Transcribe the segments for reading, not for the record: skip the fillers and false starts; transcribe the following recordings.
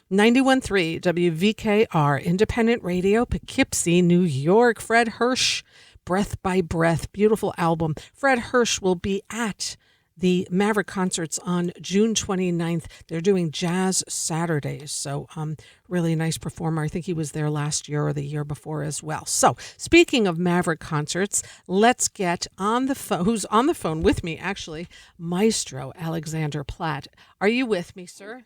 91.3 WVKR, Independent Radio, Poughkeepsie, New York. Fred Hirsch, Breath by Breath, beautiful album. Fred Hirsch will be at the Maverick concerts on June 29th. They're doing Jazz Saturdays, so really nice performer. I think he was there last year or the year before as well. So speaking of Maverick concerts, let's get on the phone. Who's on the phone with me, actually? Maestro Alexander Platt. Are you with me, sir?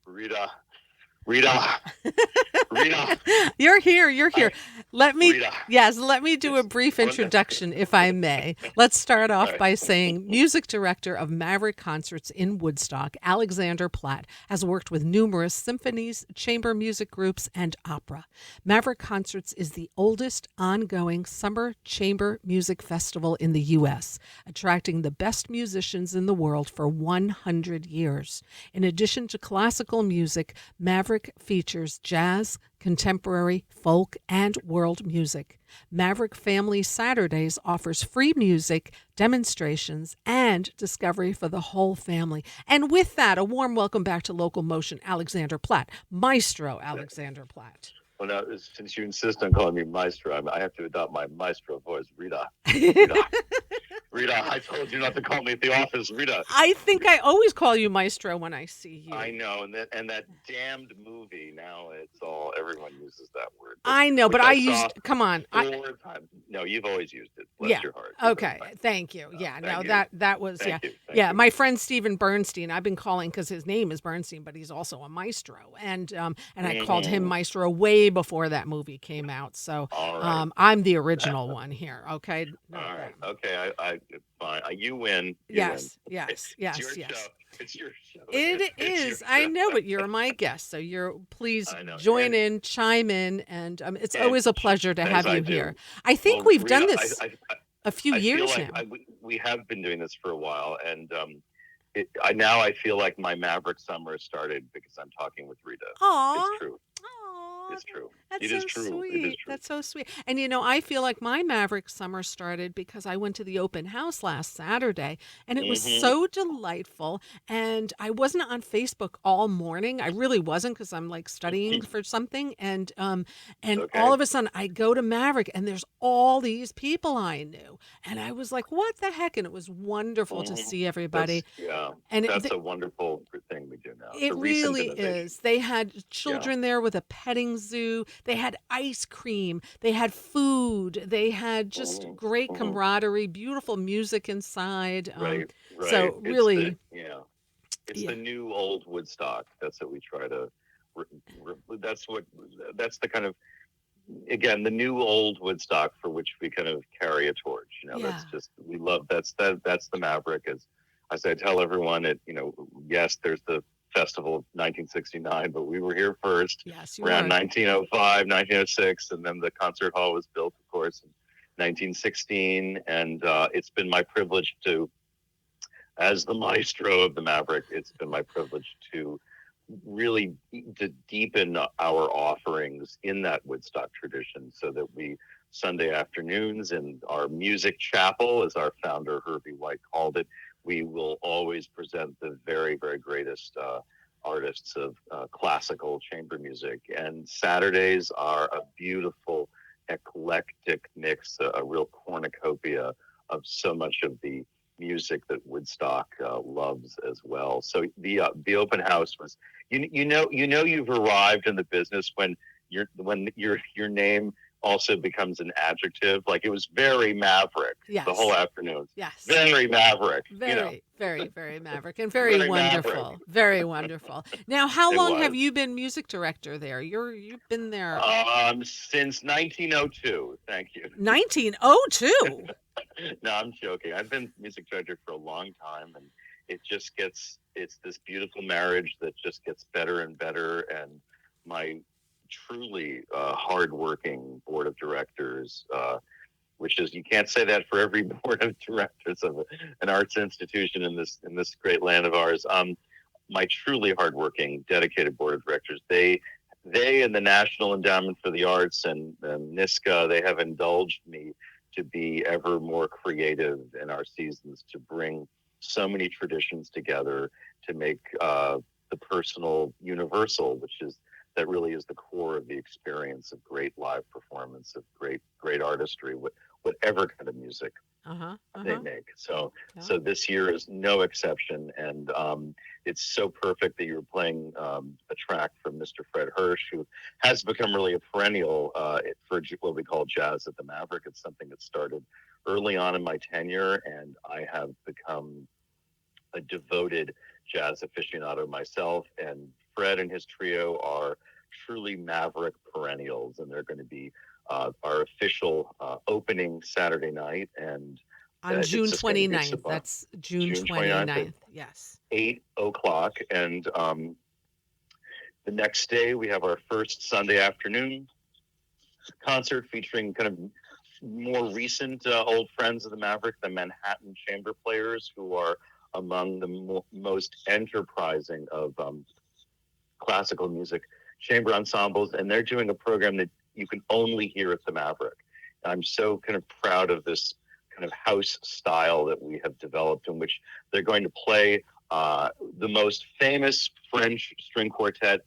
Rita, Rita. You're here. Let me do a brief introduction, if I may. Let's start off by saying music director of Maverick Concerts in Woodstock, Alexander Platt, has worked with numerous symphonies, chamber music groups, and opera. Maverick Concerts is the oldest ongoing summer chamber music festival in the U.S., attracting the best musicians in the world for 100 years. In addition to classical music, Maverick features jazz, contemporary, folk, and world music. Maverick Family Saturdays offers free music, demonstrations, and discovery for the whole family. And with that, a warm welcome back to LocalMotion, Alexander Platt, Maestro Alexander Platt. Well, now, since you insist on calling me Maestro, I have to adopt my Maestro voice. Rita. Rita, I told you not to call me at the office, Rita. I think I always call you Maestro when I see you. I know, and that damned movie, now everyone uses that word. I know, but come on. No, you've always used it. Bless your heart. Okay, thank you. That was, Thank you. My friend Stephen Bernstein, I've been calling because his name is Bernstein, but he's also a maestro. And I called him Maestro way before that movie came out. So I'm the original one here, okay? All right. Okay, fine. You win. Yes. It's your show. It is. I know, but you're my guest, so please join in, chime in, and it's always a pleasure to have you here. I think we've done this a few years now. We have been doing this for a while, and now I feel like my Maverick summer started because I'm talking with Rita. Aww. It's true. Aww, It's true. That's It so is true. sweet. It is true. That's so sweet. And I feel like my Maverick summer started because I went to the open house last Saturday, and it was so delightful. And I wasn't on Facebook all morning. I really wasn't because I'm like studying for something. And all of a sudden I go to Maverick, and there's all these people I knew, and I was like, "What the heck?" And it was wonderful to see everybody. That's a wonderful thing we do now. It really is. They had children there with a petting zoo. They had ice cream. They had food. They had just great camaraderie, beautiful music inside. Right. So really, it's the new old Woodstock. That's what we try to. That's the kind of, again, the new old Woodstock for which we kind of carry a torch. That's just, we love. That's the Maverick. As I tell everyone, yes, there's the festival of 1969, but we were here first, around 1905, 1906, and then the concert hall was built, of course, in 1916. And it's been my privilege to, as the maestro of the Maverick, it's been my privilege to really deepen our offerings in that Woodstock tradition, so that we, Sunday afternoons in our music chapel, as our founder Herbie White called it, we will always present the very, very greatest artists of classical chamber music. And Saturdays are a beautiful, eclectic mix, a real cornucopia of so much of the music that Woodstock loves as well. So the open house was, you've arrived in the business when your name also becomes an adjective. Like, it was very Maverick the whole afternoon. Yes. Very Maverick. Very, very, very Maverick, and very wonderful. Maverick. Very wonderful. Now, how long have you been music director there? You've been there since 1902. Thank you. 1902. No, I'm joking. I've been music director for a long time, and it's this beautiful marriage that just gets better and better. And my truly hardworking board of directors, which is, you can't say that for every board of directors of an arts institution in this great land of ours. My truly hardworking, dedicated board of directors, they and the National Endowment for the Arts and NISCA, they have indulged me to be ever more creative in our seasons, to bring so many traditions together, to make the personal universal, which is that really is the core of the experience of great live performance, of great artistry, whatever kind of music they make. So this year is no exception, and it's so perfect that you're playing a track from Mr. Fred Hirsch, who has become really a perennial for what we call jazz at the Maverick. It's something that started early on in my tenure, and I have become a devoted jazz aficionado myself. And Fred and his trio are truly Maverick perennials, and they're going to be our official opening Saturday night, and on June 29th. That's June 29th. Yes. 8:00. And the next day we have our first Sunday afternoon concert featuring kind of more recent old friends of the Maverick, the Manhattan Chamber Players, who are among the most enterprising of classical music chamber ensembles. And they're doing a program that you can only hear at the Maverick. I'm so kind of proud of this kind of house style that we have developed, in which they're going to play the most famous French string quartet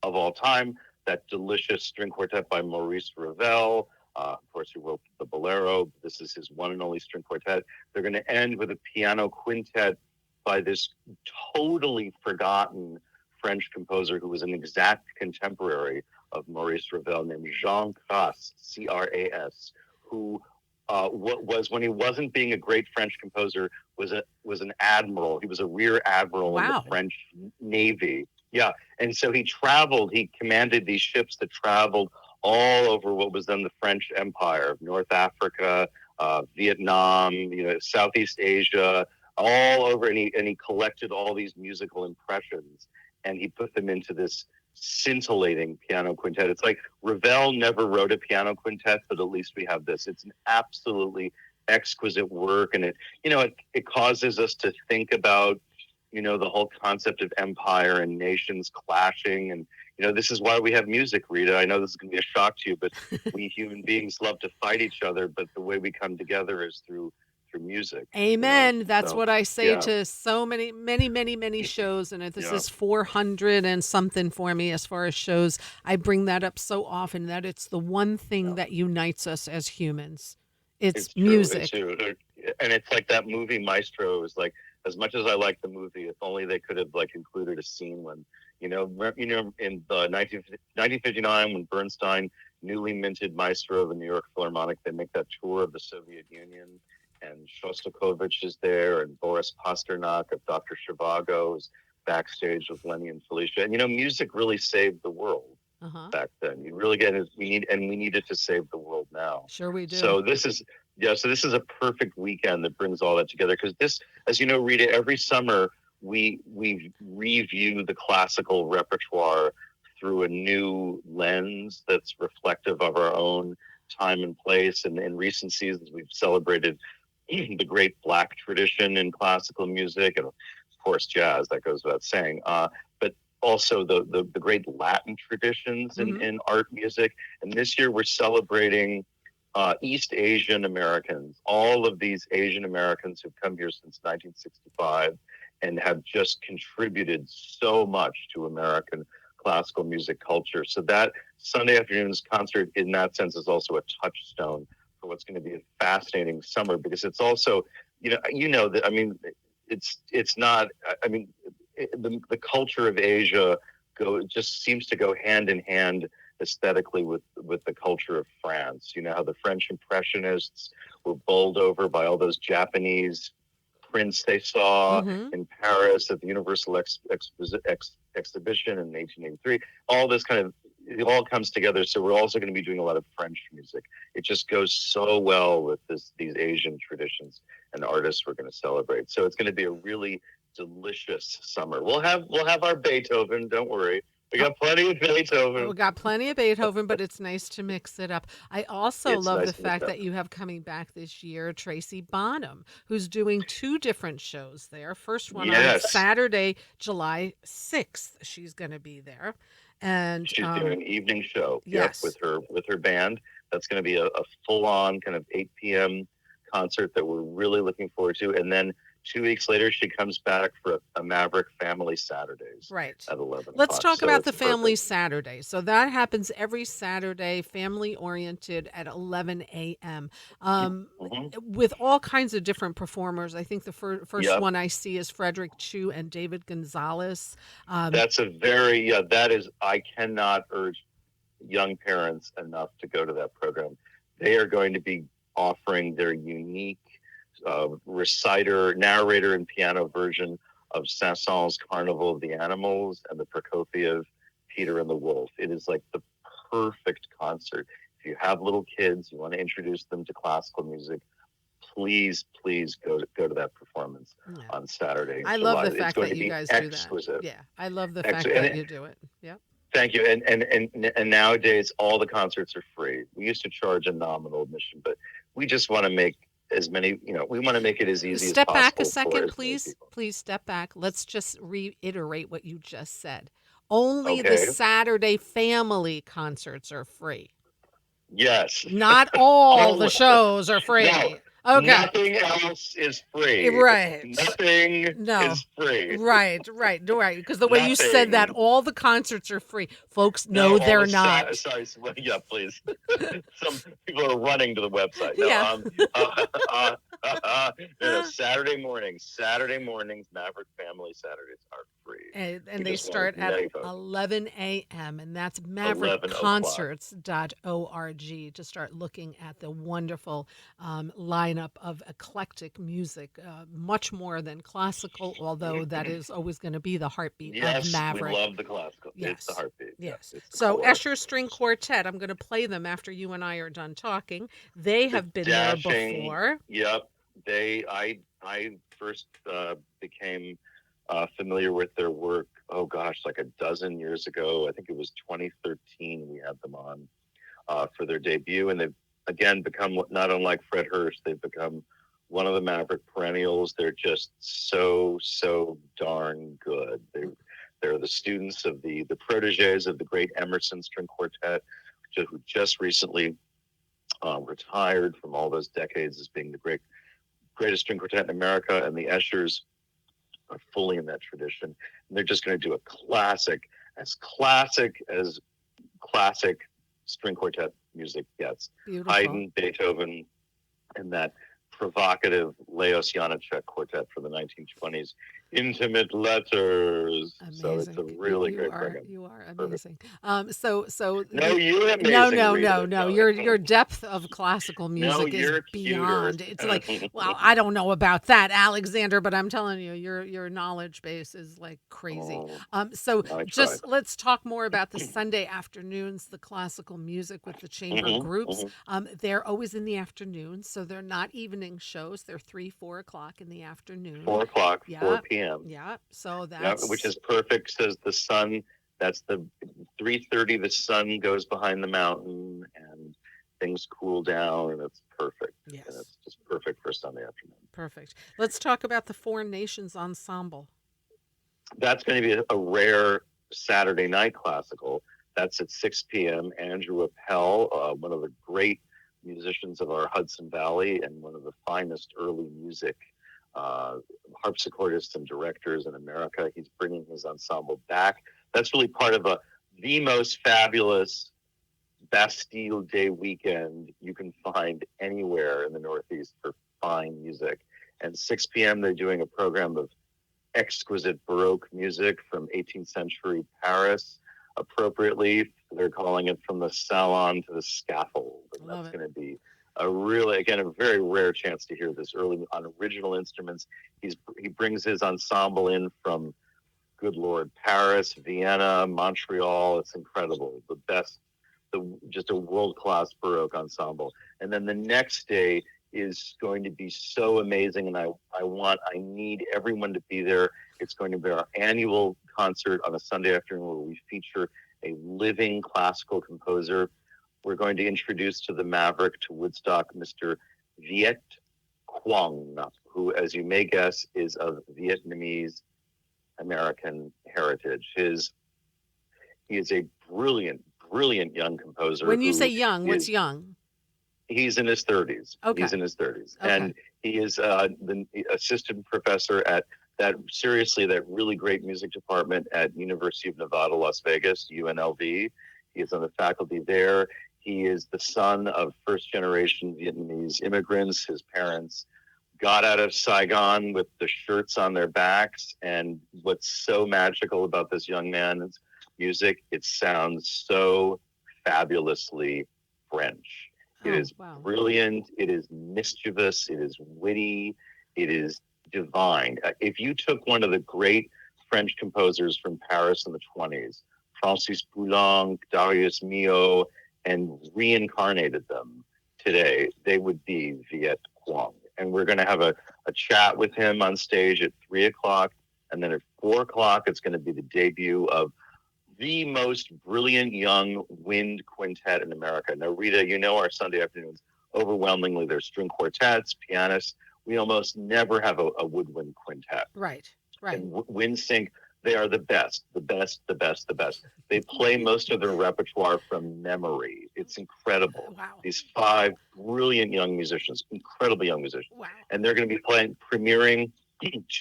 of all time, that delicious string quartet by Maurice Ravel. Of course, he wrote the Bolero. This is his one and only string quartet. They're going to end with a piano quintet by this totally forgotten French composer who was an exact contemporary of Maurice Ravel, named Jean Cras, C-R-A-S, who what was, when he wasn't being a great French composer, was an admiral. He was a rear admiral in the French Navy. Yeah, and so he commanded these ships that traveled all over what was then the French Empire, North Africa, Vietnam, Southeast Asia, all over, and he collected all these musical impressions, and he put them into this scintillating piano quintet. It's like Ravel never wrote a piano quintet, but at least we have this. It's an absolutely exquisite work, and it causes us to think about the whole concept of empire and nations clashing. And this is why we have music, Rita. I know this is going to be a shock to you, but we human beings love to fight each other, but the way we come together is through music. Amen. That's what I say to so many shows, and this is 400 and something for me as far as shows. I bring that up so often, that it's the one thing that unites us as humans. It's music. It's true. And it's like that movie Maestro. Is like, as much as I like the movie, if only they could have included a scene when in the 1959, when Bernstein newly minted Maestro of the New York Philharmonic, they make that tour of the Soviet Union, and Shostakovich is there, and Boris Pasternak of Dr. Zhivago is backstage with Lenny and Felicia. And music really saved the world back then. You really we need it to save the world now. Sure we do. So this is a perfect weekend that brings all that together, because this, as you know, Rita, every summer we review the classical repertoire through a new lens that's reflective of our own time and place. And in recent seasons, we've celebrated the great Black tradition in classical music, and of course jazz, that goes without saying, but also the great Latin traditions in art music. And this year we're celebrating East Asian Americans, all of these Asian Americans who've come here since 1965 and have just contributed so much to American classical music culture. So that Sunday afternoon's concert, in that sense, is also a touchstone for what's going to be a fascinating summer, because it's also, that, I mean, it's not, I mean, the culture of Asia just seems to go hand in hand aesthetically with the culture of France. How the French Impressionists were bowled over by all those Japanese prints they saw in Paris at the Universal Exhibition in 1883. All this it all comes together. So we're also going to be doing a lot of French music. It just goes so well with these Asian traditions and artists we're going to celebrate. So it's going to be a really delicious summer. We'll have our Beethoven. Don't worry. We got plenty of Beethoven. We got plenty of Beethoven, but it's nice to mix it up. I also love the fact that you have coming back this year Tracy Bonham, who's doing 2 different shows there. First one on Saturday, July 6th. She's going to be there. And she's doing an evening show. Yes. With her band. That's going to be a full-on kind of 8 p.m. concert that we're really looking forward to. And then 2 weeks later, she comes back for a Maverick Family Saturdays Right. at 11 Let's o'clock. talk So about it's the Family perfect. Saturday. So that happens every Saturday, family oriented at 11 a.m. Mhm. With all kinds of different performers. I think the first Yep. one I see is Frederick Chu and David Gonzalez. That's that is, I cannot urge young parents enough to go to that program. They are going to be offering their unique narrator, and piano version of Saint-Saëns' Carnival of the Animals and the Prokofiev Peter and the Wolf. It is like the perfect concert. If you have little kids, you want to introduce them to classical music, please go to that performance on Saturday in I love July. the It's fact going that to you be guys do that. exquisite. Yeah, I love the fact Exquisite. that you do it. Yeah. Thank you. And nowadays, all the concerts are free. We used to charge a nominal admission, but we just want to make as many, we want to make it as easy as Step back a possible for second, as many please. people. Please step back. Let's just reiterate what you just said. Only the Okay. Saturday family concerts are free. Yes. Not all the shows are free. No. Okay. Nothing else is free. Right. Nothing is free. Right. Because the way you said that, all the concerts are free. Folks, no, they're not. Sorry. Yeah, please. Some people are running to the website. No, Yeah. no, Saturday mornings, Maverick Family Saturdays are free. And they start at 11 a.m. and that's 11 o'clock. maverickconcerts.org to start looking at the wonderful lineup of eclectic music, much more than classical, although that is always going to be the heartbeat of Maverick. We love the classical. Yes. It's the heartbeat. Yes. It's the So core. Escher String Quartet, I'm going to play them after you and I are done talking. They have been there before. Yep. I first became familiar with their work, like a dozen years ago. I think it was 2013 we had them on for their debut, and they've again become, not unlike Fred Hurst, they've become one of the Maverick perennials. They're just so darn good. They're the students of the proteges of the great Emerson String Quartet, who just recently retired from all those decades as being the greatest string quartet in America, and the Eschers are fully in that tradition. And they're just going to do a classic as classic string quartet music gets. Beautiful. Haydn, Beethoven, and that provocative Leos Janáček quartet from the 1920s. Intimate Letters. Amazing. So it's a really great program. You are amazing. So you're amazing. No. Your depth of classical music is beyond. Cuter. It's like, well, I don't know about that, Alexander, but I'm telling you, your knowledge base is like crazy. Let's talk more about the Sunday afternoons, the classical music with the chamber groups. They're always in the afternoon, so they're not evening shows. They're 3-4 o'clock in the afternoon. 4 o'clock, 4 p.m. Yeah, so that's which is perfect. Says the sun. That's the 3:30. The sun goes behind the mountain, and things cool down, and it's perfect. Yes, and it's just perfect for Sunday afternoon. Perfect. Let's talk about the Four Nations Ensemble. That's going to be a rare Saturday night classical. That's at 6 p.m. Andrew Appel, one of the great musicians of our Hudson Valley and one of the finest early music harpsichordists and directors in America. He's bringing his ensemble back. That's really part of the most fabulous Bastille Day weekend you can find anywhere in the Northeast for fine music. And 6 p.m. they're doing a program of exquisite Baroque music from 18th century Paris. Appropriately, they're calling it From the Salon to the Scaffold. And that's going to be a very rare chance to hear this early on original instruments. He brings his ensemble in from, good Lord, Paris, Vienna, Montreal. It's incredible. Just a world-class Baroque ensemble. And then the next day is going to be so amazing, and I need everyone to be there. It's going to be our annual concert on a Sunday afternoon where we feature a living classical composer. We're going to introduce to the Maverick, to Woodstock, Mr. Viet Quang, who, as you may guess, is of Vietnamese American heritage. He is a brilliant young composer. When you say young, what's young? He's in his 30s. Okay. He's in his 30s. Okay. And He is the assistant professor at that really great music department at University of Nevada, Las Vegas, UNLV. He is on the faculty there. He is the son of first-generation Vietnamese immigrants. His parents got out of Saigon with the shirts on their backs. And what's so magical about this young man's music, it sounds so fabulously French. It is brilliant. It is mischievous. It is witty. It is divine. If you took one of the great French composers from Paris in the 20s, Francis Poulenc, Darius Milhaud, and reincarnated them today, they would be Viet Quang. And we're going to have a chat with him on stage at 3 o'clock. And then at 4 o'clock, it's going to be the debut of the most brilliant young wind quintet in America. Now, Rita, you know our Sunday afternoons, overwhelmingly, there's string quartets, pianists. We almost never have a woodwind quintet. Right. And WindSync, they are the best. They play most of their repertoire from memory. It's incredible. Wow. These 5 brilliant young musicians, incredibly young musicians. Wow. And they're going to be premiering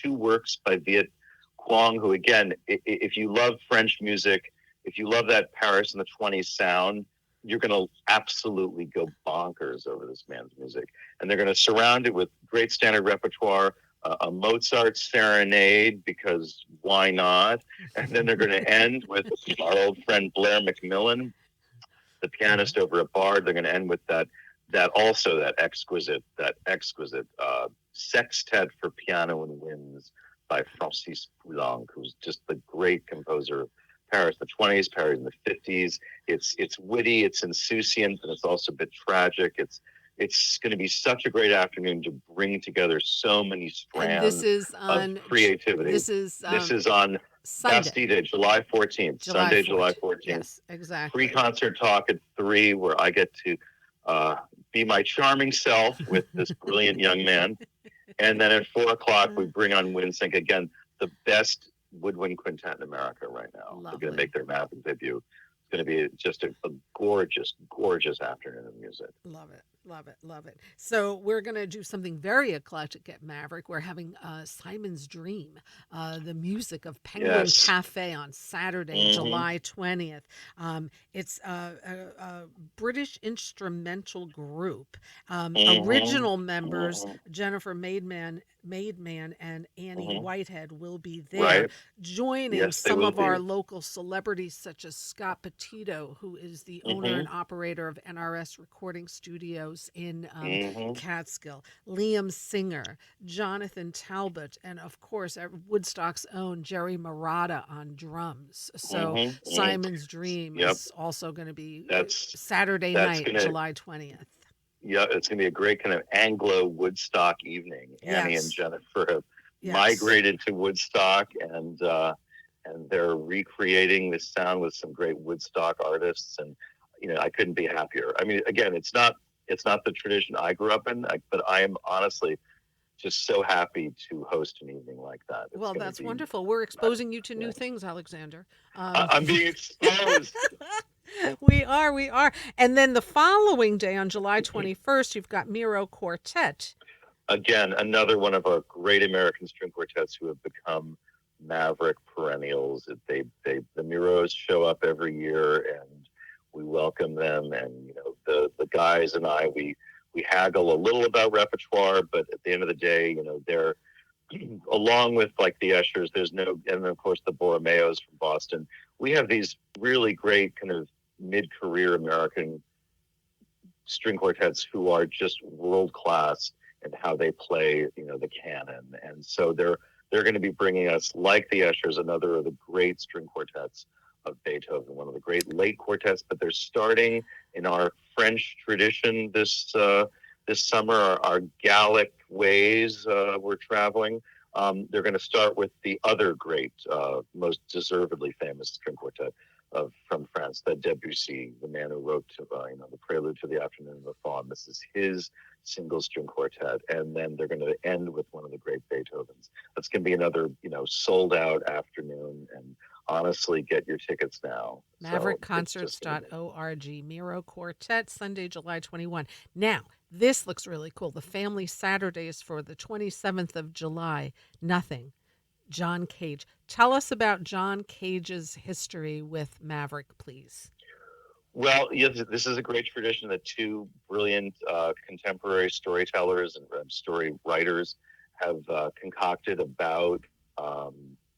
2 works by Viet Quang, who, again, if you love French music, if you love that Paris in the 20s sound, you're going to absolutely go bonkers over this man's music. And they're going to surround it with great standard repertoire, a Mozart serenade, because why not? And then they're going to end with our old friend Blair McMillan, the pianist over at Bard. They're going to end with that exquisite sextet for piano and winds by Francis Poulenc, who's just the great composer of Paris in the 20s, Paris in the 50s. It's witty, it's insouciant, and it's also a bit tragic. It's going to be such a great afternoon to bring together so many strands of creativity. This is on Sunday. Bastille, July 14th. Sunday, July 14th. Yes, exactly. Pre-concert talk at 3, where I get to be my charming self with this brilliant young man. And then at 4 o'clock, we bring on WindSync, again, the best woodwind quintet in America right now. Lovely. They're going to make their Maverick debut. It's going to be just a gorgeous, gorgeous afternoon of music. Love it. So we're going to do something very eclectic at Maverick. We're having Simon's Dream, the music of Penguin Cafe on Saturday, July 20th. It's a British instrumental group. Original members, Jennifer Maidman and Annie Whitehead will be there, joining some of our local celebrities such as Scott Petito, who is the owner and operator of NRS Recording Studios in Catskill, Liam Singer, Jonathan Talbot, and of course Woodstock's own Jerry Marotta on drums. So Simon's Dream is also going to be Saturday night, July 20th. Yeah, it's going to be a great kind of Anglo Woodstock evening. Annie and Jennifer have migrated to Woodstock, and they're recreating this sound with some great Woodstock artists. And I couldn't be happier. I mean, again, it's not the tradition I grew up in, but I am honestly just so happy to host an evening like that. Well, that's wonderful. We're exposing you to new things, Alexander. I'm being exposed. We are. And then the following day, on July 21st, you've got Miro Quartet. Again, another one of our great American string quartets who have become Maverick perennials. The Miros show up every year, and we welcome them. And the guys and I, we haggle a little about repertoire, but at the end of the day, they're along with like the Eschers. And of course the Borromeos from Boston. We have these really great kind of mid-career American string quartets who are just world class in how they play, the canon. And so they're going to be bringing us, like the Eschers, another of the great string quartets of Beethoven, one of the great late quartets. But they're starting in our French tradition this summer, our Gallic ways. We're traveling. They're going to start with the other great, most deservedly famous string quartet from France, the Debussy, the man who wrote the Prelude to the Afternoon of the Faun. This is his single string quartet, and then they're going to end with one of the great Beethovens. That's going to be another sold out afternoon, and honestly, get your tickets now. MaverickConcerts.org. Miro Quartet, Sunday, July 21. Now, this looks really cool. The family Saturdays for the 27th of July. Nothing. John Cage. Tell us about John Cage's history with Maverick, please. Well, yeah, this is a great tradition that two brilliant contemporary storytellers and story writers have concocted about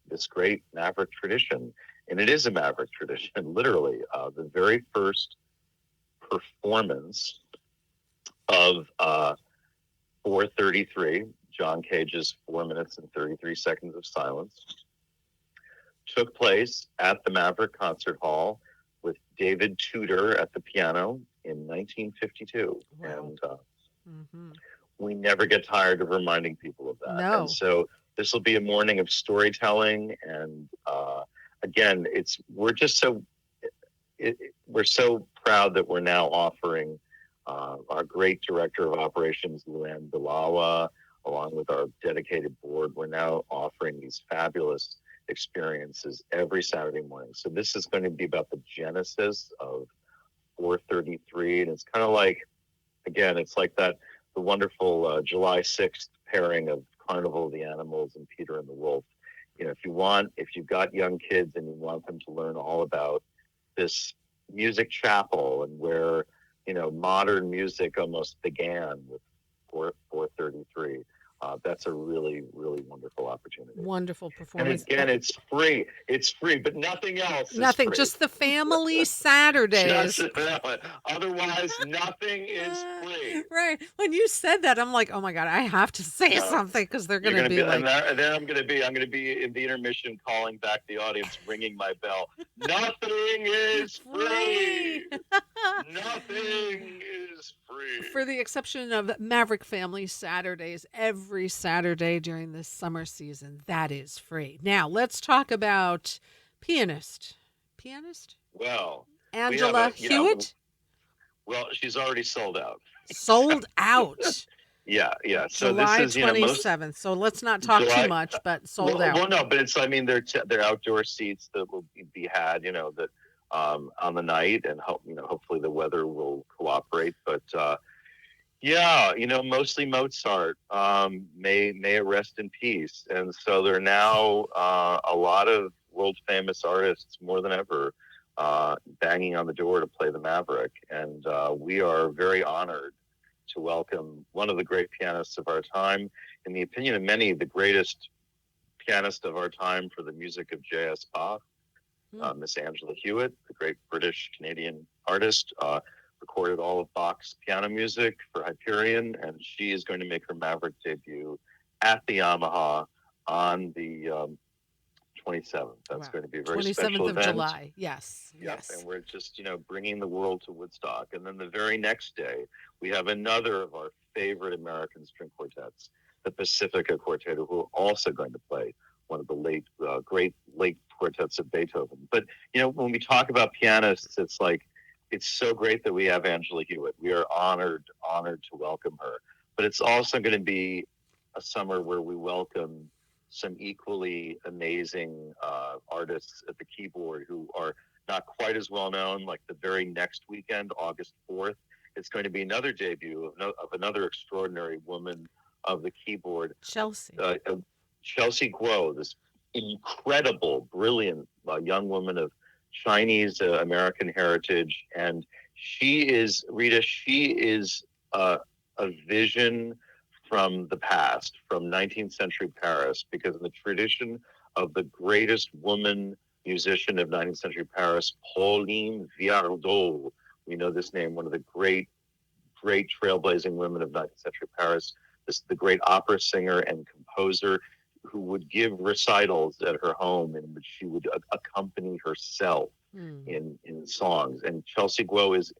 this great Maverick tradition. And it is a Maverick tradition, literally. The very first performance of 4:33, John Cage's 4 minutes and 33 seconds of silence, took place at the Maverick Concert Hall with David Tudor at the piano in 1952. Wow. And we never get tired of reminding people of that. No. And so this will be a morning of storytelling. And again, we're so proud that we're now offering our great director of operations, Luann Bilawa, along with our dedicated board. We're now offering these fabulous experiences every Saturday morning. So this is going to be about the genesis of 4:33, and it's kind of like, again, it's like the wonderful July 6th pairing of Carnival of the Animals and Peter and the Wolf. You know, if you've got young kids and you want them to learn all about this music chapel and where, you know, modern music almost began with 4:33. That's a really, really wonderful opportunity. Wonderful performance. And again, it's free. It's free, but nothing else. Nothing, is free. just the family Saturdays. Otherwise, nothing is free. Right. When you said that, I'm like, oh my God, I have to say something because they're going to be like. And then I'm going to be in the intermission calling back the audience, ringing my bell. Nothing is free. Nothing is free. For the exception of Maverick Family Saturdays, every Saturday during the summer season, that is free. Now, let's talk about pianist. Well, Angela Hewitt? Well, she's already sold out. Sold out. Yeah. So July this is 27th. So let's not talk too much, but sold out. Well, no, but they're outdoor seats that will be had, you know, that on the night, and hopefully the weather will cooperate. But mostly Mozart. May it rest in peace. And so there are now a lot of world famous artists, more than ever, banging on the door to play the Maverick. And we are very honored to welcome one of the great pianists of our time, in the opinion of many, the greatest pianist of our time for the music of J.S. Bach, Miss Angela Hewitt, the great British-Canadian artist, recorded all of Bach's piano music for Hyperion, and she is going to make her Maverick debut at the Yamaha on the 27th. That's going to be a very special event. 27th of July, yes. And we're just, bringing the world to Woodstock. And then the very next day, we have another of our favorite American string quartets, the Pacifica Quartet, who are also going to play one of the great late quartets of Beethoven. But, when we talk about pianists, it's so great that we have Angela Hewitt. We are honored to welcome her. But it's also going to be a summer where we welcome some equally amazing artists at the keyboard who are not quite as well known. Like the very next weekend, August 4th, it's going to be another debut of another extraordinary woman of the keyboard. Chelsea Guo, this incredible, brilliant young woman of Chinese American heritage. And she is a vision from the past, from 19th century Paris, because in the tradition of the greatest woman musician of 19th century Paris, Pauline Viardot, we know this name, one of the great trailblazing women of 19th century Paris, the great opera singer and composer who would give recitals at her home in which she would accompany herself in songs. And Chelsea Guo is,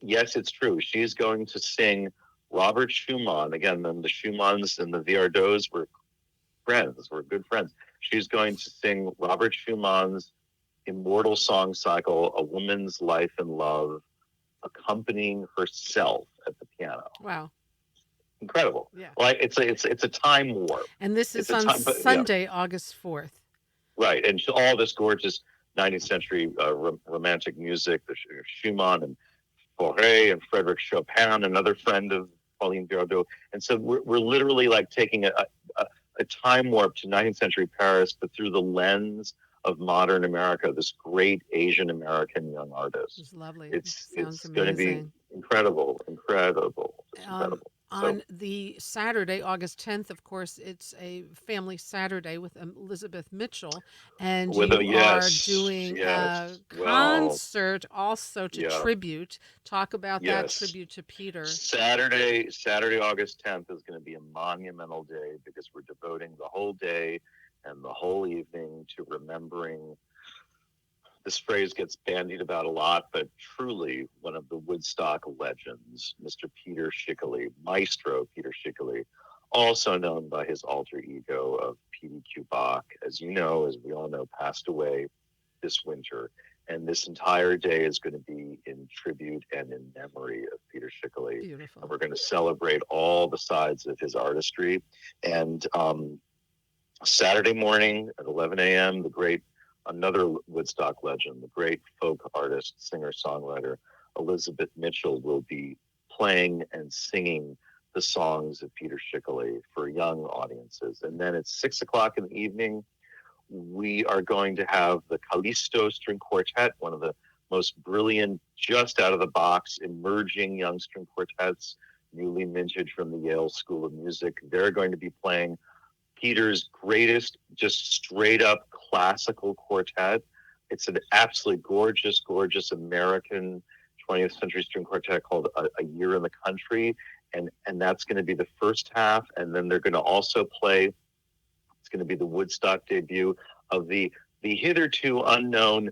yes, it's true, she's going to sing Robert Schumann. Again, then the Schumanns and the Viardots were good friends. She's going to sing Robert Schumann's immortal song cycle, A Woman's Life and Love, accompanying herself at the piano. Wow. Incredible. Yeah. Like it's a time warp. And this is on Sunday, August 4th. Right. And all this gorgeous 19th century romantic music, the Schumann and Fauré and Frédéric Chopin, another friend of Pauline Viardot. And so we're literally like taking a time warp to 19th century Paris, but through the lens of modern America, this great Asian American young artist. It's lovely. It's Sounds going to be amazing. incredible, just Um, incredible. on the Saturday, August 10th, of course, it's a family Saturday with Elizabeth Mitchell, and With a you are yes, doing a yes, well, concert also to yeah, tribute. Talk about that yes. tribute to Peter. Saturday, August 10th is going to be a monumental day because we're devoting the whole day and the whole evening to remembering. This phrase gets bandied about a lot, but truly one of the Woodstock legends, Mr. Peter Schickele, Maestro Peter Schickele, also known by his alter ego of PDQ Bach, as you know, as we all know, passed away this winter. And this entire day is going to be in tribute and in memory of Peter Schickele. Beautiful. And we're going to celebrate all the sides of his artistry. And Saturday morning at 11 a.m., another Woodstock legend, the great folk artist, singer, songwriter, Elizabeth Mitchell will be playing and singing the songs of Peter Schickele for young audiences. And then at 6 o'clock in the evening, we are going to have the Callisto String Quartet, one of the most brilliant, just out of the box, emerging young string quartets, newly minted from the Yale School of Music. They're going to be playing Peter's greatest, just straight up classical quartet. It's an absolutely gorgeous, gorgeous American 20th century string quartet called A Year in the Country. And that's going to be the first half. And then they're going to also play, it's going to be the Woodstock debut of the hitherto unknown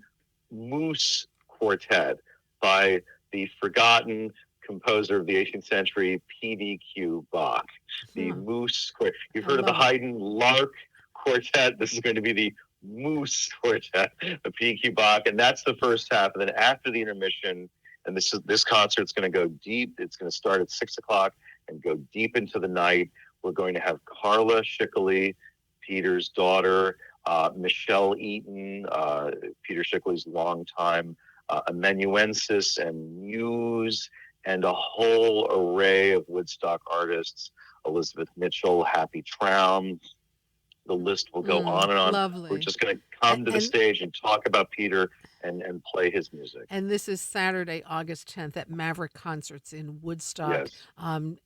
Moose Quartet by the forgotten composer of the 18th century, PDQ Bach. The Moose Quartet. You've heard of the Haydn Lark Quartet. This is going to be the Moose Quartet, the PDQ Bach, and that's the first half. And then after the intermission, and this concert's going to go deep. It's going to start at 6 o'clock and go deep into the night. We're going to have Carla Schickele, Peter's daughter, Michelle Eaton, Peter Schickele's longtime amanuensis and muse, and a whole array of Woodstock artists, Elizabeth Mitchell, Happy Traum. The list will go on and on. Lovely. We're just going to come to the stage and talk about Peter and play his music. And this is Saturday, August 10th at Maverick Concerts in Woodstock. Yes.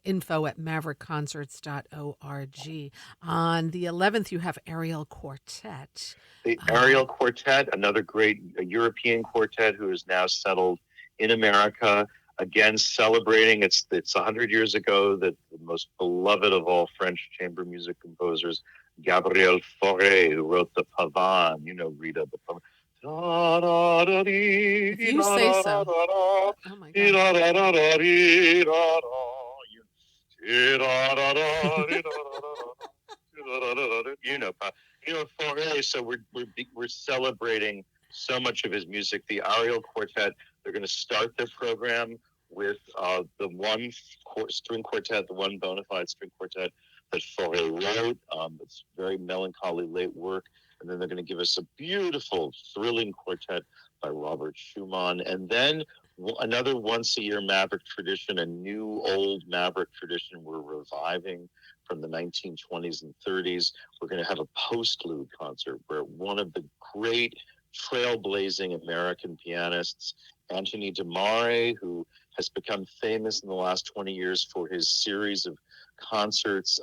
Info at maverickconcerts.org. On the 11th, you have Ariel Quartet. The Ariel Quartet, another great European quartet who is now settled in America. Again, celebrating, it's 100 years ago that the most beloved of all French chamber music composers, Gabriel Fauré, who wrote the Pavane, you know, Rita, the Pavane. If you say so. Oh my God. You know Fauré. So we're celebrating so much of his music. The Ariel Quartet, they're going to start their program with the one string quartet, the one bona fide string quartet that Fauré wrote. It's very melancholy late work. And then they're going to give us a beautiful, thrilling quartet by Robert Schumann. And then another once-a-year Maverick tradition, a new old Maverick tradition we're reviving from the 1920s and 30s. We're going to have a postlude concert where one of the great trailblazing American pianists, Anthony DeMare, who has become famous in the last 20 years for his series of concerts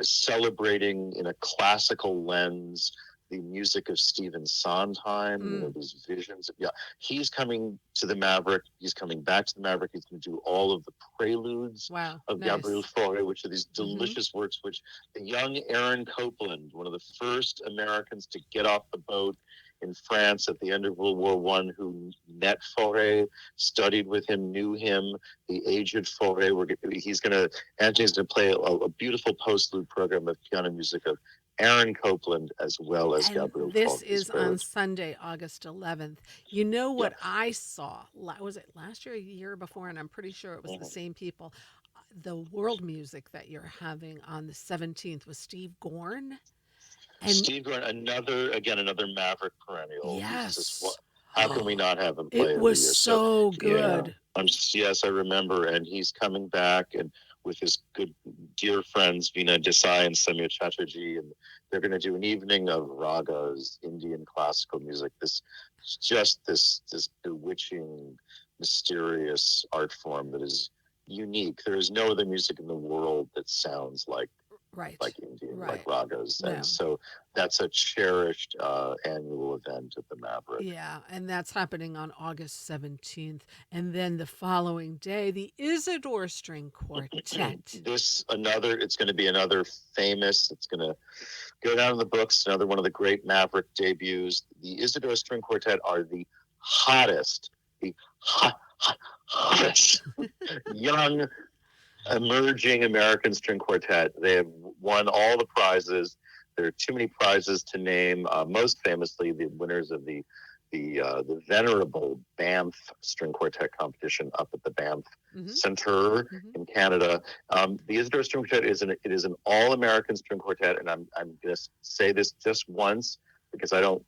celebrating in a classical lens the music of Stephen Sondheim, you know, these visions. He's coming to the Maverick. He's coming back to the Maverick. He's going to do all of the preludes of Gabriel Fauré, which are these delicious works, which the young Aaron Copland, one of the first Americans to get off the boat in France at the end of World War I, who met Fauré, studied with him, knew him, the aged Fauré. Anthony's going to play a beautiful postlude program of piano music of Aaron Copland as well as Gabriel Fauré. This is on Sunday, August 11th. You know what I saw? Was it last year or a year before? And I'm pretty sure it was the same people. The world music that you're having on the 17th was Steve Gorn. And Steve Gordon, another Maverick perennial. Yes. How can we not have him play It every was year? so good. Yeah, yes, I remember, and he's coming back, and with his good dear friends Veena Desai and Samir Chatterjee, and they're going to do an evening of ragas, Indian classical music. This bewitching, mysterious art form that is unique. There is no other music in the world that sounds like Indian, like ragas. No. And so that's a cherished annual event at the Maverick. Yeah, and that's happening on August 17th. And then the following day, the Isidore String Quartet. It's going to be another famous, it's going to go down in the books, another one of the great Maverick debuts. The Isidore String Quartet are the hottest young emerging American string quartet. They have won all the prizes. There are too many prizes to name. Most famously, the winners of the venerable Banff String Quartet competition up at the Banff Center in Canada. The Isidore String Quartet is an all-American string quartet, and I'm going to say this just once because I don't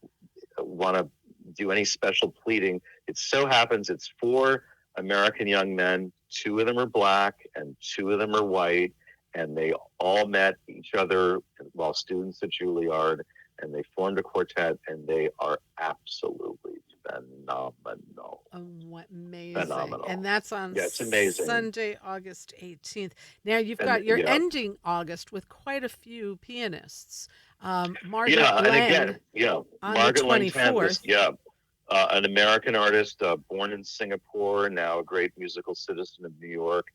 want to do any special pleading. It so happens it's 4 American young men. 2 of them are black and 2 of them are white, and they all met each other while students at Juilliard, and they formed a quartet, and they are absolutely phenomenal. Amazing. Phenomenal. And that's on Sunday, August 18th. Now you've got you're ending August with quite a few pianists. Margaret Lang on Margaret the 24th. Lang, an American artist born in Singapore, now a great musical citizen of New York.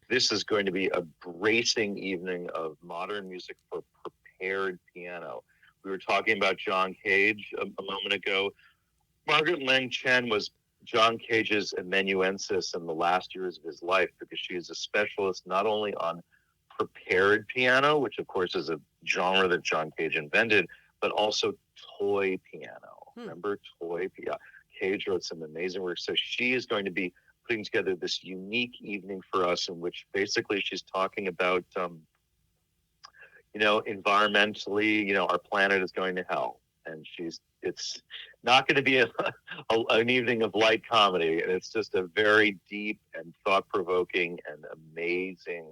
This is going to be a bracing evening of modern music for prepared piano. We were talking about John Cage a moment ago. Margaret Lang Chen was John Cage's amanuensis in the last years of his life because she is a specialist not only on prepared piano, which of course is a genre that John Cage invented, but also toy piano. Remember toy piano? Cage wrote some amazing work. So she is going to be putting together this unique evening for us in which basically she's talking about, environmentally, our planet is going to hell. And it's not going to be an evening of light comedy. And it's just a very deep and thought-provoking and amazing,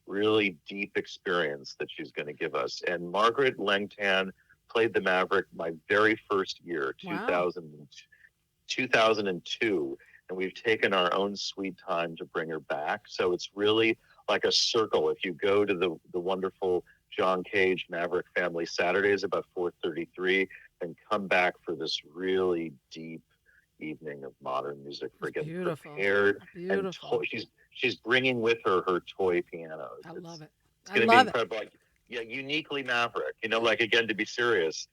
really deep experience that she's going to give us. And Margaret Langtan played the Maverick my very first year, 2002, and we've taken our own sweet time to bring her back. So it's really like a circle. If you go to the wonderful John Cage Maverick Family Saturdays about 4:33, and come back for this really deep evening of modern music for getting prepared. Beautiful. And she's bringing with her toy pianos. I love it. It's going to be incredible. Uniquely Maverick. Again, to be serious,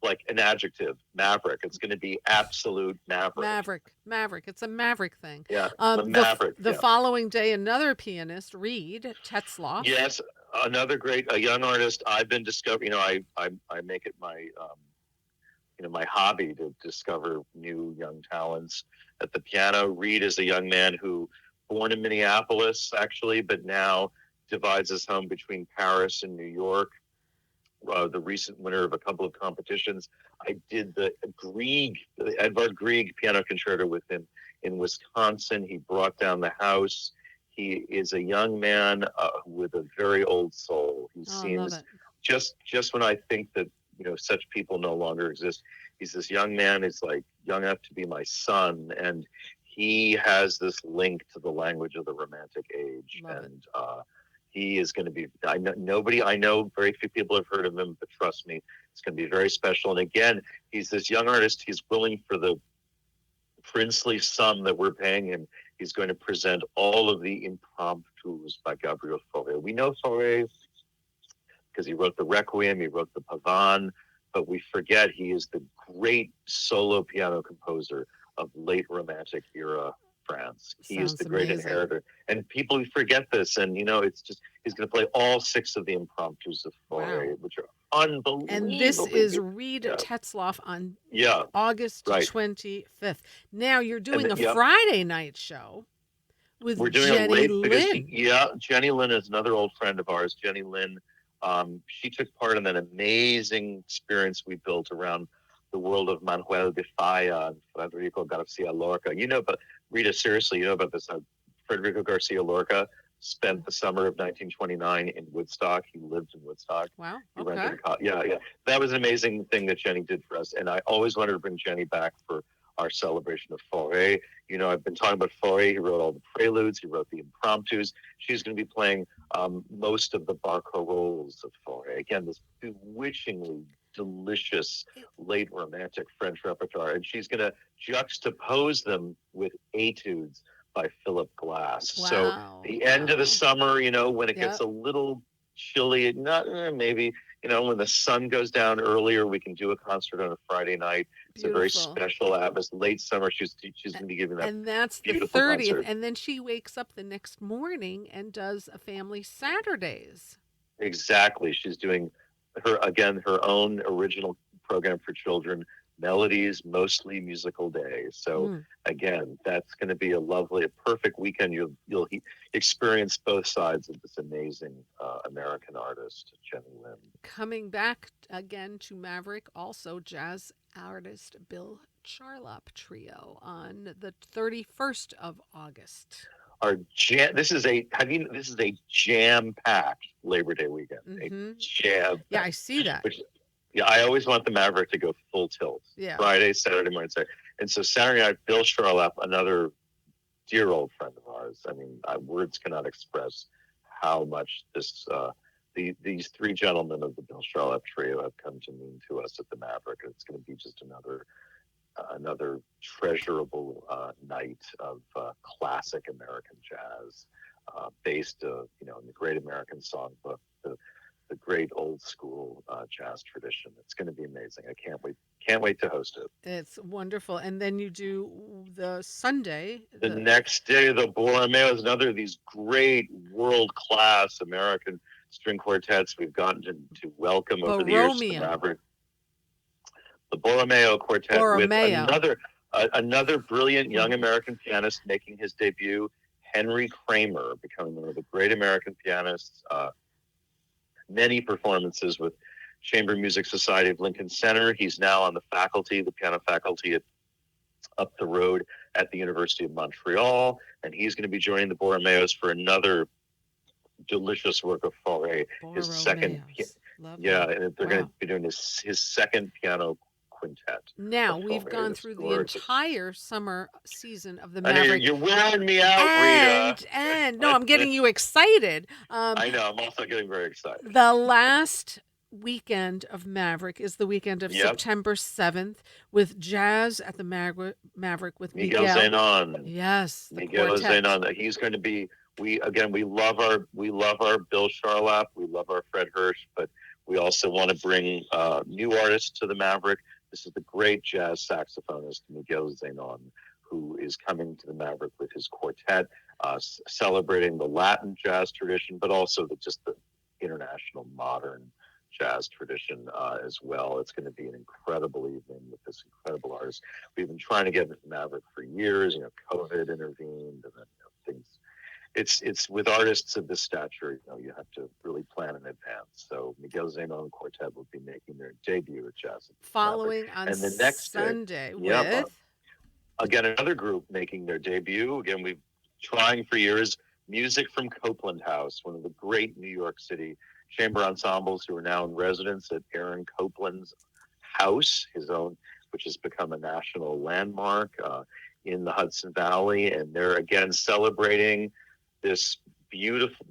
like an adjective, Maverick. It's going to be absolute Maverick. Maverick. It's a Maverick thing. Yeah, Maverick. The following day, another pianist, Reed Tetzloff. Yes, another a young artist. I've been discovering. I make it my my hobby to discover new young talents at the piano. Reed is a young man who, born in Minneapolis, actually, but now divides his home between Paris and New York. The recent winner of a couple of competitions. I did the Edvard Grieg piano concerto with him in Wisconsin. He brought down the house. He is a young man with a very old soul. He seems just when I think that such people no longer exist. He's this young man. He's like young enough to be my son, and he has this link to the language of the Romantic age. He is going to be, I know very few people have heard of him, but trust me, it's going to be very special. And again, he's this young artist. He's willing, for the princely sum that we're paying him, he's going to present all of the impromptus by Gabriel Fauré. We know Fauré because he wrote the Requiem, he wrote the Pavane, but we forget he is the great solo piano composer of late Romantic era France. He is the great inheritor, and people forget this. And it's just he's going to play all 6 of the impromptus of Fauré, which are unbelievable. And this is Reed Tetzloff on August 25th. Now you're doing a Friday night show with Jenny Lynn. Jenny Lynn is another old friend of ours. Jenny Lynn She took part in that amazing experience we built around the world of Manuel de Falla and Federico Garcia Lorca. But Rita, seriously, about this? Federico Garcia Lorca spent the summer of 1929 in Woodstock. He lived in Woodstock. Wow. He Okay. rented yeah. That was an amazing thing that Jenny did for us. And I always wanted to bring Jenny back for our celebration of Fauré. I've been talking about Fauré. He wrote all the preludes. He wrote the impromptus. She's going to be playing most of the barcarolles of Fauré. Again, this bewitchingly delicious late romantic French repertoire. And she's going to juxtapose them with etudes by Philip Glass. Wow. So the end of the summer, when it gets a little chilly, not maybe, when the sun goes down earlier, we can do a concert on a Friday night. It's a very special atmosphere. Late summer, she's going to be giving that. And that's the 30th. Concert. And then she wakes up the next morning and does a family Saturdays. Exactly. She's doing her own original program for children, Melodies, Mostly Musical Days. So again, that's going to be a perfect weekend. You'll experience both sides of this amazing American artist, Jenny Lin. Coming back again to Maverick, also jazz artist Bill Charlap Trio on the 31st of August. This is a jam-packed Labor Day weekend. A jam. Yeah, I see that. I always want the Maverick to go full tilt. Yeah. Friday, Saturday morning, Saturday. And so Saturday night, Bill Charlap, another dear old friend of ours. I mean, words cannot express how much these three gentlemen of the Bill Charlap Trio have come to mean to us at the Maverick. It's going to be just another treasurable night of classic American jazz, based, in the Great American Songbook, the great old school jazz tradition. It's going to be amazing. I can't wait to host it. It's wonderful. And then you do the Sunday. The next day, the Borromeo is another of these great world-class American string quartets we've gotten to welcome over the years to the Maverick. The Borromeo Quartet with another brilliant young American pianist making his debut, Henry Kramer, becoming one of the great American pianists. Many performances with Chamber Music Society of Lincoln Center. He's now on the piano faculty up the road at the University of Montreal, and he's going to be joining the Borromeos for another delicious work of Fauré. His second, and they're going to be doing his second piano quintet. Now we've gone through the entire summer season of the Maverick. You're wearing me out, Rita. And no, I'm getting you excited. I know. I'm also getting very excited. The last weekend of Maverick is the weekend of September 7th with jazz at the Maverick with Miguel Zenon. Yes, Miguel Zenon. He's going to be. We love our Bill Charlap. We love our Fred Hirsch, but we also want to bring new artists to the Maverick. This is the great jazz saxophonist Miguel Zenon, who is coming to the Maverick with his quartet, celebrating the Latin jazz tradition, but also the international modern jazz tradition as well. It's going to be an incredible evening with this incredible artist. We've been trying to get into the Maverick for years. COVID intervened, and then things. It's with artists of this stature, you have to really plan in advance. So Miguel Zenon Quartet will be making their debut at Jazz. Following on the next Sunday with again another group making their debut. Again, we've trying for years. Music from Copeland House, one of the great New York City chamber ensembles who are now in residence at Aaron Copeland's house, his own, which has become a national landmark in the Hudson Valley, and they're again celebrating this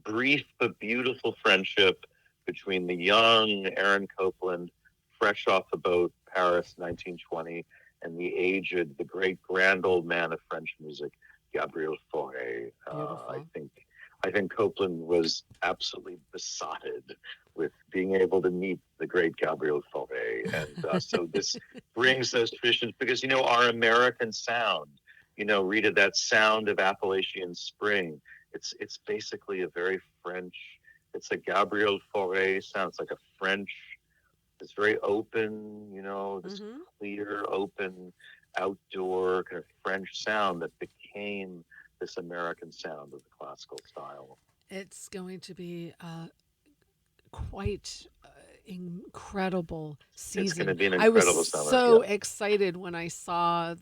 brief but beautiful friendship between the young Aaron Copland, fresh off the boat, Paris, 1920, and the aged, the great grand old man of French music, Gabriel Fauré. I think Copland was absolutely besotted with being able to meet the great Gabriel Fauré, and so this brings those traditions because our American sound, Rita, that sound of Appalachian spring. It's basically a very French. It's a Gabriel Fauré sounds like a French. It's very open, this clear, open, outdoor kind of French sound that became this American sound of the classical style. It's going to be quite incredible It's going season. to be an I was incredible summer. so excited when I saw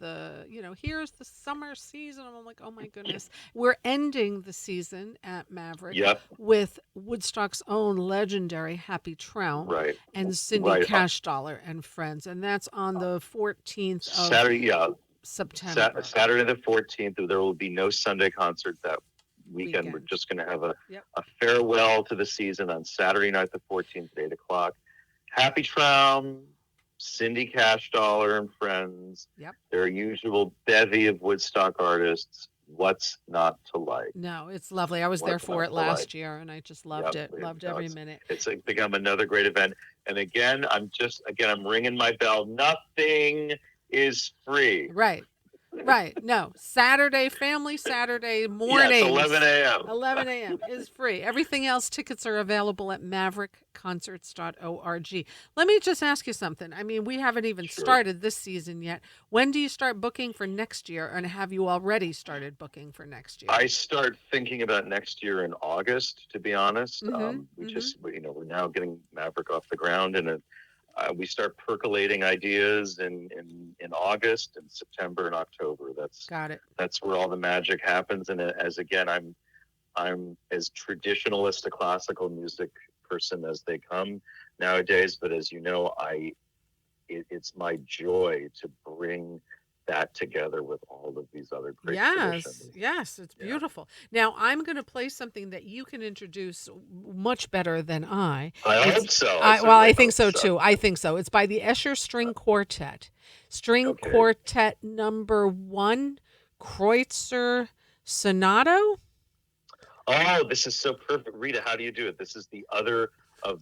here's the summer season. I'm like, oh my goodness. We're ending the season at Maverick Yep. with Woodstock's own legendary Happy Traum Right. and Cindy Right. Cash Dollar and Friends. And that's on the 14th of Saturday. Yeah. September. Saturday the 14th. There will be no Sunday concert that weekend. We're just going to have a farewell to the season on Saturday night, the 14th at 8 o'clock. Happy Traum, Cindy Cash Dollar and Friends. Yep. Their usual bevy of Woodstock artists. What's not to like? No, it's lovely. I was there for it last year, and I just loved it. Loved every minute. It's become another great event. And again, I'm ringing my bell. Nothing is free. Right. No, Family Saturday morning. Yes, 11 a.m. 11 a.m. is free. Everything else, tickets are available at maverickconcerts.org. Let me just ask you something. I mean, we haven't even started this season yet. When do you start booking for next year, and have you already started booking for next year? I start thinking about next year in August, to be honest. We're now getting Maverick off the ground, and we start percolating ideas in August and September and October. Got it. That's where all the magic happens. And I'm as traditionalist a classical music person as they come nowadays. But as you know, it's my joy to bring that together with all of these other great traditions. Yes, it's beautiful. Now, I'm going to play something that you can introduce much better than I. I hope so. I think so too. I think so. It's by the Escher String Quartet. Quartet number 1, Kreutzer Sonato. Oh, this is so perfect. Rita, how do you do it? This is the other of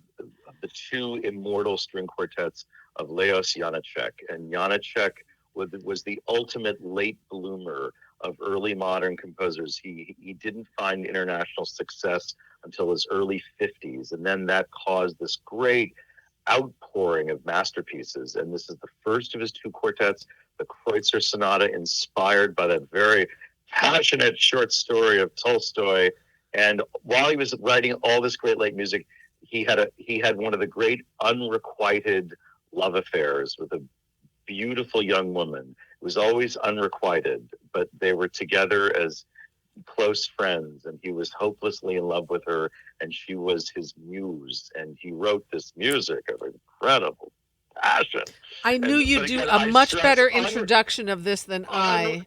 the two immortal string quartets of Leos Janáček. And Janáček was the ultimate late bloomer of early modern composers. He didn't find international success until his early 50s. And then that caused this great outpouring of masterpieces. And this is the first of his 2 quartets, the Kreutzer Sonata, inspired by that very passionate short story of Tolstoy. And while he was writing all this great late music, he had one of the great unrequited love affairs with a beautiful young woman. It was always unrequited, but they were together as close friends, and he was hopelessly in love with her, and she was his muse, and he wrote this music of incredible passion. I knew you'd do a much better introduction of this than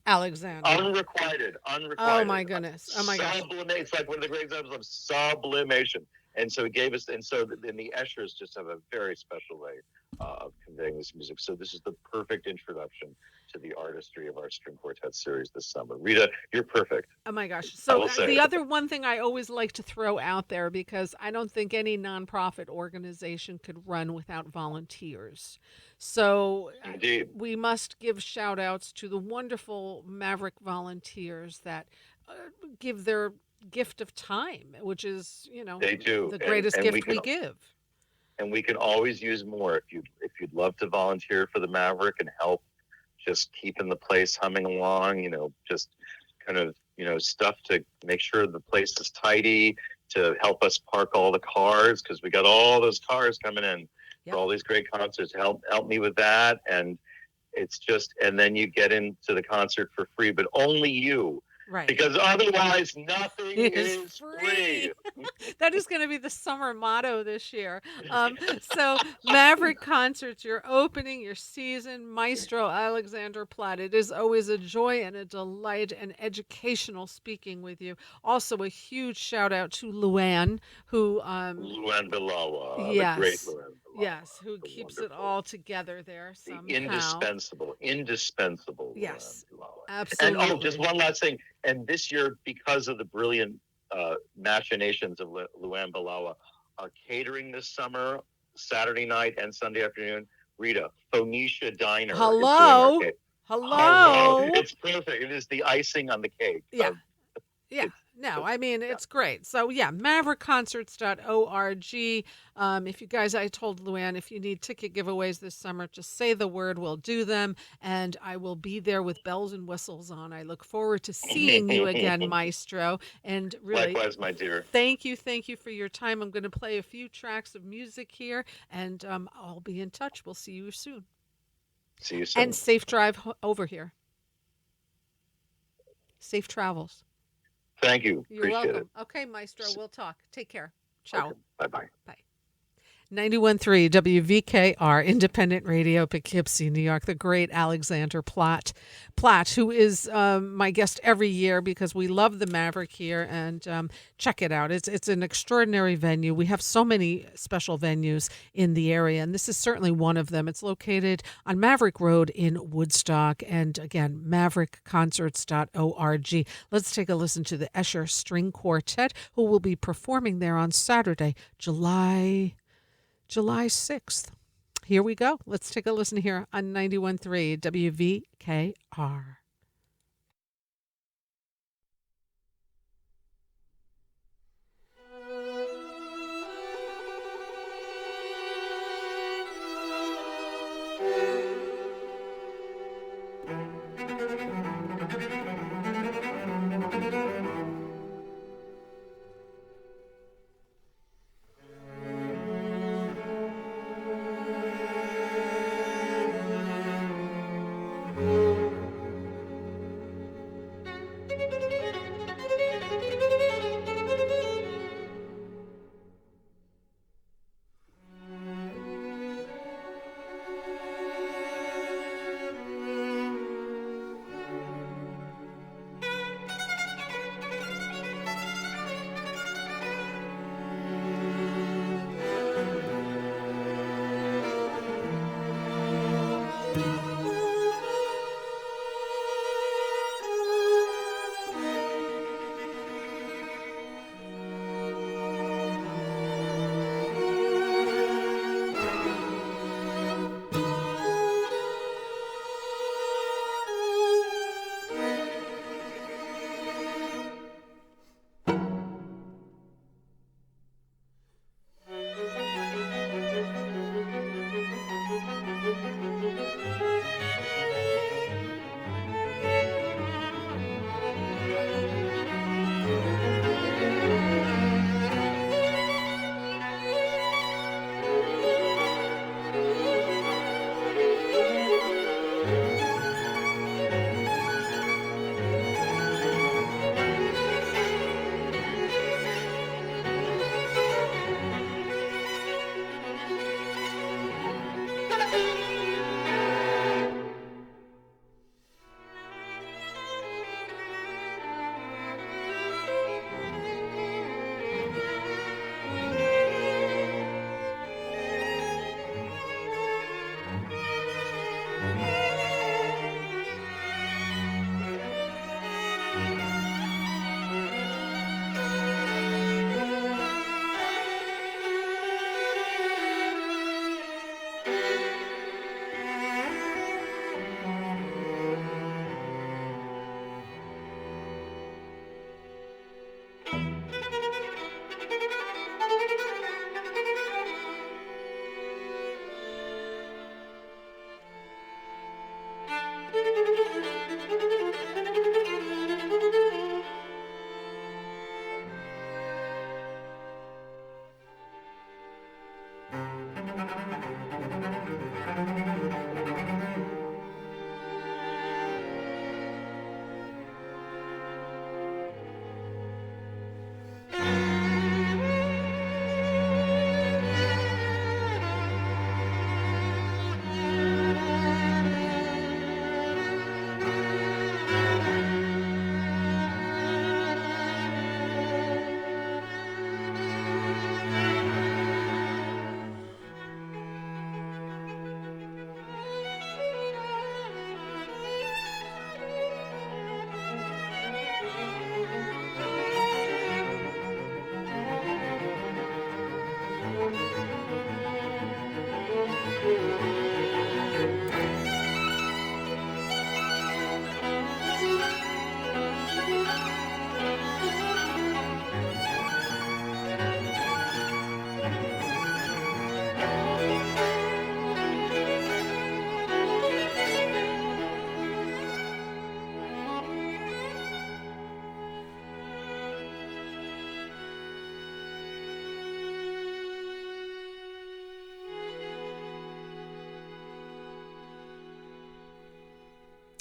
Alexander. Unrequited. Oh my goodness. Oh my gosh. It's like one of the great examples of sublimation. And so it gave us, and the Eschers just have a very special way of conveying this music. So this is the perfect introduction to the artistry of our string quartet series this summer. Rita, you're perfect. Oh my gosh. So the other one thing I always like to throw out there, because I don't think any nonprofit organization could run without volunteers. So Indeed. We must give shout outs to the wonderful Maverick volunteers that give their gift of time, which is, they do. The greatest gift we give. And we can always use more. If you'd love to volunteer for the Maverick and help just keeping the place humming along, just kind of, stuff to make sure the place is tidy, to help us park all the cars, because we got all those cars coming in for all these great concerts. Help me with that. And it's just, and then you get into the concert for free, but only you. Right. Because otherwise nothing is free. That is going to be the summer motto this year. So Maverick Concerts, you're opening your season. Maestro Alexander Platt. It is always a joy and a delight and educational speaking with you. Also a huge shout out to Luann, who Luann Bilawa, yes, the great Luann Bilawa. Yes, who keeps it all together there somehow. Indispensable. Yes, absolutely. And just one last thing. And this year, because of the brilliant machinations of Luann Bilawa, catering this summer, Saturday night and Sunday afternoon, Rita, Phoenicia Diner. Hello. It's perfect. It is the icing on the cake. Yeah. No, I mean, it's great. So, yeah, maverickconcerts.org. If you guys, I told Luann, if you need ticket giveaways this summer, just say the word, we'll do them. And I will be there with bells and whistles on. I look forward to seeing you again, Maestro. And really, likewise, my dear. Thank you for your time. I'm going to play a few tracks of music here, and I'll be in touch. We'll see you soon. See you soon. And safe drive over here. Safe travels. Thank you. You're welcome. Okay, Maestro, we'll talk. Take care. Ciao. Okay. Bye-bye. Bye. 91.3 WVKR, Independent Radio, Poughkeepsie, New York. The great Alexander Platt, who is my guest every year because we love the Maverick here. And check it out. It's an extraordinary venue. We have so many special venues in the area, and this is certainly one of them. It's located on Maverick Road in Woodstock. And again, maverickconcerts.org. Let's take a listen to the Escher String Quartet, who will be performing there on Saturday, July 6th. Here we go. Let's take a listen here on 91.3 WVKR.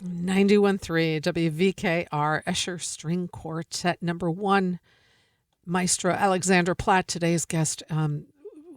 91.3 WVKR Escher String Quartet #1. Maestro Alexander Platt, today's guest,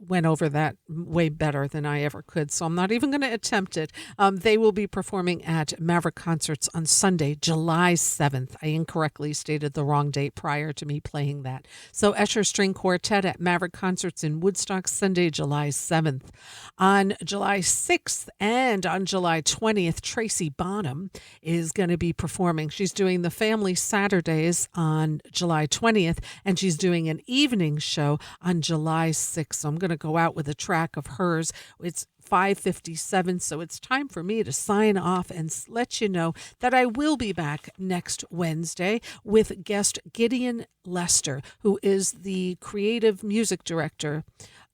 went over that way better than I ever could, so I'm not even going to attempt it. They will be performing at Maverick Concerts on Sunday, July 7th. I incorrectly stated the wrong date prior to me playing that. So Escher String Quartet at Maverick Concerts in Woodstock, Sunday, July 7th. On July 6th and on July 20th, Tracy Bonham is going to be performing. She's doing the Family Saturdays on July 20th, and she's doing an evening show on July 6th. So I'm going to go out with a track of hers. It's 5:57, so it's time for me to sign off and let you know that I will be back next Wednesday with guest Gideon Lester, who is the creative music director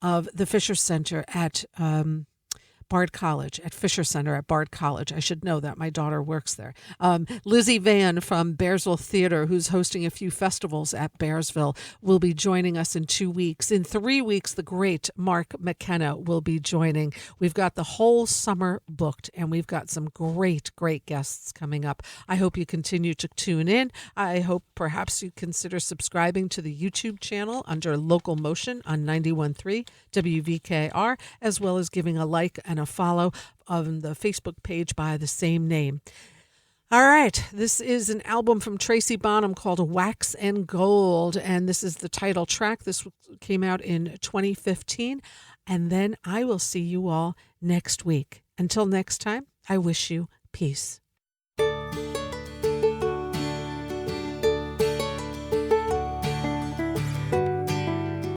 of the Fisher Center at Bard College, at Fisher Center at Bard College. I should know that. My daughter works there. Lizzie Van from Bearsville Theater, who's hosting a few festivals at Bearsville, will be joining us in 2 weeks. In 3 weeks, the great Mark McKenna will be joining. We've got the whole summer booked, and we've got some great guests coming up. I hope you continue to tune in. I hope perhaps you consider subscribing to the YouTube channel under LocalMotion on 91.3 WVKR, as well as giving a like and a follow on the Facebook page by the same name. All right, this is an album from Tracy Bonham called Wax and Gold, and this is the title track. This came out in 2015, and then I will see you all next week. Until next time, I wish you peace.